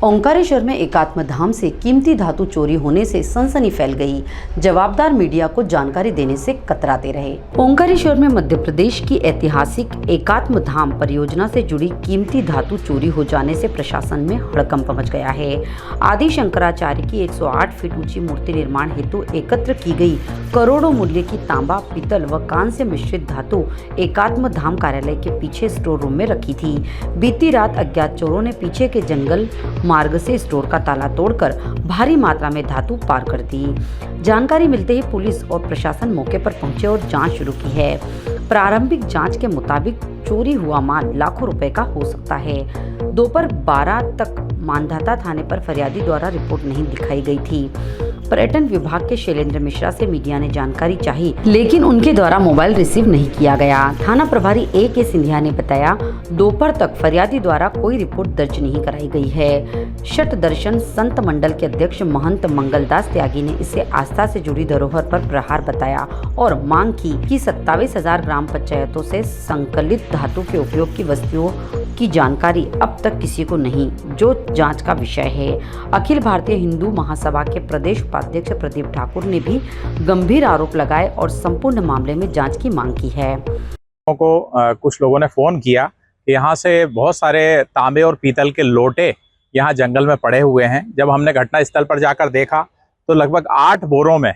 ओंकारेश्वर में एकात्म धाम से कीमती धातु चोरी होने से सनसनी फैल गई। जवाबदार मीडिया को जानकारी देने से कतराते रहे। ओंकारेश्वर में मध्य प्रदेश की ऐतिहासिक एकात्म धाम परियोजना से जुड़ी कीमती धातु चोरी हो जाने से प्रशासन में हड़कंप मच गया है। आदि शंकराचार्य की 108 फीट ऊंची मूर्ति निर्माण हेतु एकत्र की गई करोड़ों मूल्य की तांबा, पीतल व कांस्य मिश्रित धातु एकात्म धाम कार्यालय के पीछे स्टोर रूम में रखी थी। बीती रात अज्ञात चोरों ने पीछे के जंगल मार्ग से स्टोर का ताला तोड़कर भारी मात्रा में धातु पार कर दी। जानकारी मिलते ही पुलिस और प्रशासन मौके पर पहुंचे और जांच शुरू की है। प्रारंभिक जांच के मुताबिक चोरी हुआ माल लाखों रुपए का हो सकता है। दोपहर 12 तक मानधाता थाने पर फरियादी द्वारा रिपोर्ट नहीं दिखाई गई थी। पर्यटन विभाग के शैलेंद्र मिश्रा से मीडिया ने जानकारी चाही, लेकिन उनके द्वारा मोबाइल रिसीव नहीं किया गया। थाना प्रभारी A.K. सिंधिया ने बताया, दोपहर तक फरियादी द्वारा कोई रिपोर्ट दर्ज नहीं कराई गई है। शट दर्शन संत मंडल के अध्यक्ष महंत मंगलदास त्यागी ने इसे आस्था से जुड़ी धरोहर पर प्रहार बताया और मांग की कि 27,000 ग्राम पंचायतों से संकलित धातु के उपयोग की वस्तुओं की जानकारी अब तक किसी को नहीं, जो जांच का विषय है। अखिल भारतीय हिंदू महासभा के प्रदेश उपाध्यक्ष प्रदीप ठाकुर ने भी गंभीर आरोप लगाए और संपूर्ण मामले में जांच की मांग की है। कुछ लोगों ने फोन किया कि यहाँ से बहुत सारे तांबे और पीतल के लोटे यहाँ जंगल में पड़े हुए हैं। जब हमने घटना स्थल पर जाकर देखा तो लगभग 8 बोरों में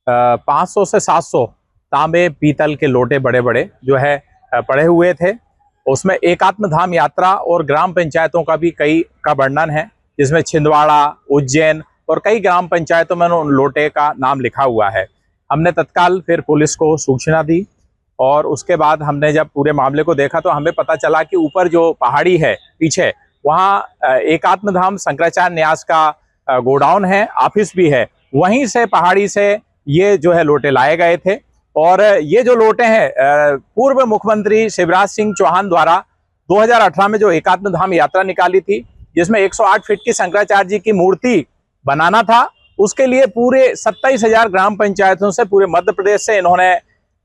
500 से 700 तांबे पीतल के लोटे बड़े बड़े जो है पड़े हुए थे। उसमें एकात्म धाम यात्रा और ग्राम पंचायतों का भी कई का वर्णन है, जिसमें छिंदवाड़ा, उज्जैन और कई ग्राम पंचायतों में उन लोटे का नाम लिखा हुआ है। हमने तत्काल फिर पुलिस को सूचना दी और उसके बाद हमने जब पूरे मामले को देखा तो हमें पता चला कि ऊपर जो पहाड़ी है पीछे, वहाँ एकात्म धाम शंकराचार्य न्यास का गोडाउन है, ऑफिस भी है। वहीं से पहाड़ी से ये जो है लोटे लाए गए थे और ये जो लोटे हैं पूर्व मुख्यमंत्री शिवराज सिंह चौहान द्वारा 2018 में जो एकात्म धाम यात्रा निकाली थी, जिसमें 108 फीट की शंकराचार्य जी की मूर्ति बनाना था, उसके लिए पूरे 27,000 ग्राम पंचायतों से पूरे मध्य प्रदेश से इन्होंने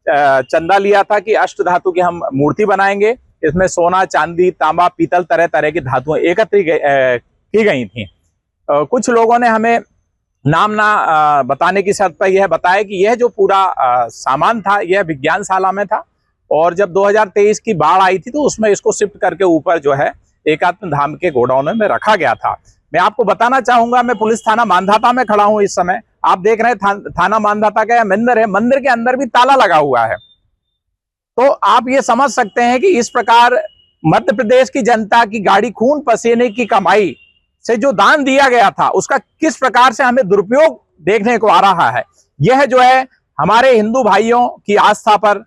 चंदा लिया था कि अष्ट धातु की हम मूर्ति बनाएंगे। इसमें सोना, चांदी, तांबा, पीतल तरह तरह की धातुएं एकत्रित की गई थी। कुछ लोगों ने हमें नाम ना बताने की शर्त पर यह बताया कि यह जो पूरा सामान था यह विज्ञानशाला में था और जब 2023 की बाढ़ आई थी तो उसमें इसको शिफ्ट करके ऊपर जो है एकात्म धाम के गोडाउन में रखा गया था। मैं आपको बताना चाहूंगा, मैं पुलिस थाना मानधाता में खड़ा हूं इस समय। आप देख रहे हैं थाना मानधाता का मंदिर है, मंदिर के अंदर भी ताला लगा हुआ है। तो आप ये समझ सकते हैं कि इस प्रकार मध्य प्रदेश की जनता की गाड़ी खून पसीने की कमाई से जो दान दिया गया था उसका किस प्रकार से हमें दुरुपयोग देखने को आ रहा है। यह जो है हमारे हिंदू भाइयों की आस्था पर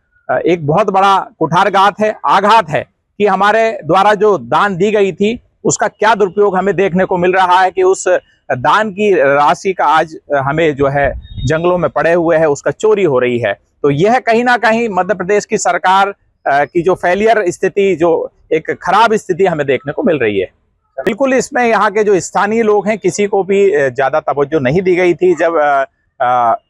एक बहुत बड़ा कुठारघात है, आघात है कि हमारे द्वारा जो दान दी गई थी उसका क्या दुरुपयोग हमें देखने को मिल रहा है कि उस दान की राशि का आज हमें जो है जंगलों में पड़े हुए है उसका चोरी हो रही है। तो यह कहीं ना कहीं मध्य प्रदेश की सरकार की जो फेलियर स्थिति, जो एक खराब स्थिति हमें देखने को मिल रही है। बिल्कुल इसमें यहाँ के जो स्थानीय लोग हैं किसी को भी ज्यादा तवज्जो नहीं दी गई थी। जब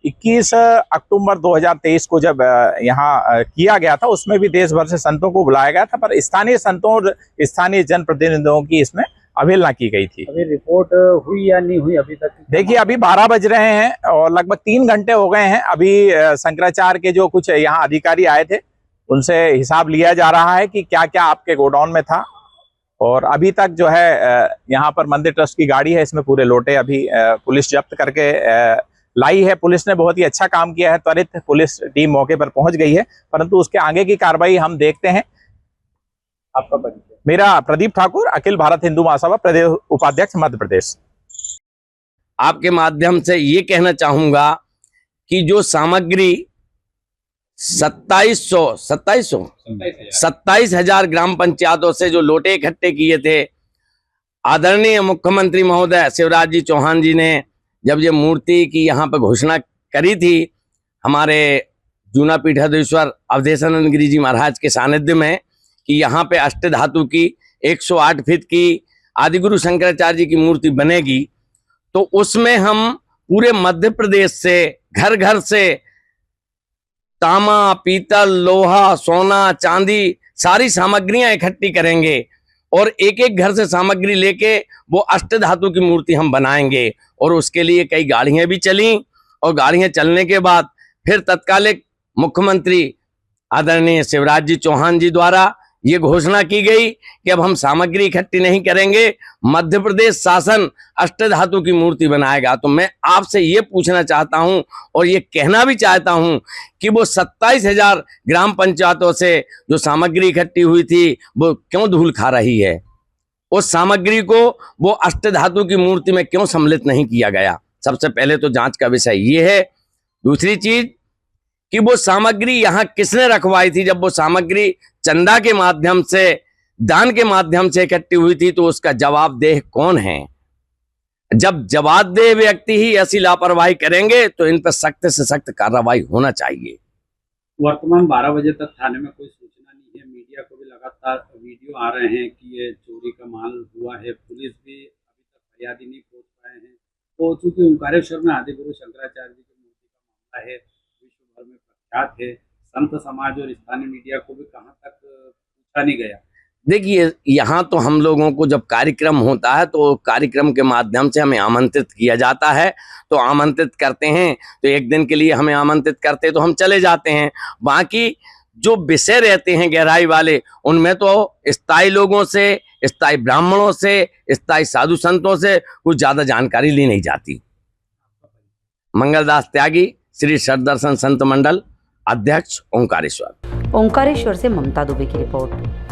21 अक्टूबर 2023 को जब यहाँ किया गया था उसमें भी देश भर से संतों को बुलाया गया था, पर स्थानीय संतों और स्थानीय जनप्रतिनिधियों की इसमें अवहेलना की गई थी। अभी रिपोर्ट हुई या नहीं हुई अभी तक? देखिए, अभी 12 बज रहे हैं और लगभग 3 घंटे हो गए हैं। अभी शंकराचार्य के जो कुछ यहाँ अधिकारी आए थे उनसे हिसाब लिया जा रहा है कि क्या क्या आपके गोडाउन में था और अभी तक जो है यहाँ पर मंदिर ट्रस्ट की गाड़ी है, इसमें पूरे लोटे अभी पुलिस जब्त करके लाई है। पुलिस ने बहुत ही अच्छा काम किया है, त्वरित पुलिस टीम मौके पर पहुंच गई है, परंतु उसके आगे की कार्रवाई हम देखते हैं। आपका परिचय? मेरा प्रदीप ठाकुर, अखिल भारत हिंदू महासभा प्रदेश उपाध्यक्ष मध्य प्रदेश। आपके माध्यम से ये कहना चाहूंगा कि जो सामग्री 27,000 ग्राम पंचायतों से जो लोटे इकट्ठे किए थे, आदरणीय मुख्यमंत्री महोदय शिवराज जी चौहान जी ने जब ये मूर्ति की यहाँ पर घोषणा करी थी, हमारे जूना पीठाधीश्वर अवधेशानंद गिरी जी महाराज के सानिध्य में, कि यहाँ पे अष्ट धातु की 108 फीट की आदिगुरु शंकराचार्य जी की मूर्ति बनेगी, तो उसमें हम पूरे मध्य प्रदेश से घर घर से तांबा, पीतल, लोहा, सोना, चांदी सारी सामग्रियां इकट्ठी करेंगे और एक एक घर से सामग्री लेके वो अष्ट धातु की मूर्ति हम बनाएंगे। और उसके लिए कई गाड़ियां भी चली और गाड़ियां चलने के बाद फिर तत्कालिक मुख्यमंत्री आदरणीय शिवराज जी चौहान जी द्वारा ये घोषणा की गई कि अब हम सामग्री इकट्ठी नहीं करेंगे, मध्य प्रदेश शासन अष्ट धातु की मूर्ति बनाएगा। तो मैं आपसे ये पूछना चाहता हूं और ये कहना भी चाहता हूं कि वो 27,000 ग्राम पंचायतों से जो सामग्री इकट्ठी हुई थी वो क्यों धूल खा रही है? उस सामग्री को वो अष्ट धातु की मूर्ति में क्यों सम्मिलित नहीं किया गया? सबसे पहले तो जांच का विषय ये है। दूसरी चीज कि वो सामग्री यहाँ किसने रखवाई थी? जब वो सामग्री चंदा के माध्यम से, दान के माध्यम से इकट्ठी हुई थी, तो उसका जवाबदेह कौन है? जब जवाबदेह व्यक्ति ही ऐसी लापरवाही करेंगे तो इन पर सख्त से सख्त कार्रवाई होना चाहिए। वर्तमान 12 बजे तक थाने में कोई सूचना नहीं है। मीडिया को भी लगातार वीडियो आ रहे हैं कि ये चोरी का माल हुआ है। पुलिस भी अभी तक फरियादी नहीं पहुंच पाए हैं। तो चूंकि ओंकारेश्वर में आदिगुरु शंकराचार्य जी की मूर्ति का मामला है, विश्व भर में प्रख्यात है, संत समाज और स्थानीय मीडिया को भी कहाँ तक पूछा नहीं गया? देखिए, यहाँ तो हम लोगों को जब कार्यक्रम होता है तो कार्यक्रम के माध्यम से हमें आमंत्रित किया जाता है, तो आमंत्रित करते हैं तो एक दिन के लिए हमें आमंत्रित करते तो हम चले जाते हैं। बाकी जो विषय रहते हैं गहराई वाले, उनमें तो स्थायी लोगों से, स्थायी ब्राह्मणों से, स्थायी साधु संतों से कुछ ज्यादा जानकारी ली नहीं जाती। मंगलदास त्यागी, श्री सदर्शन संत मंडल, अध्यक्ष, ओंकारेश्वर। ओंकारेश्वर से ममता दुबे की रिपोर्ट।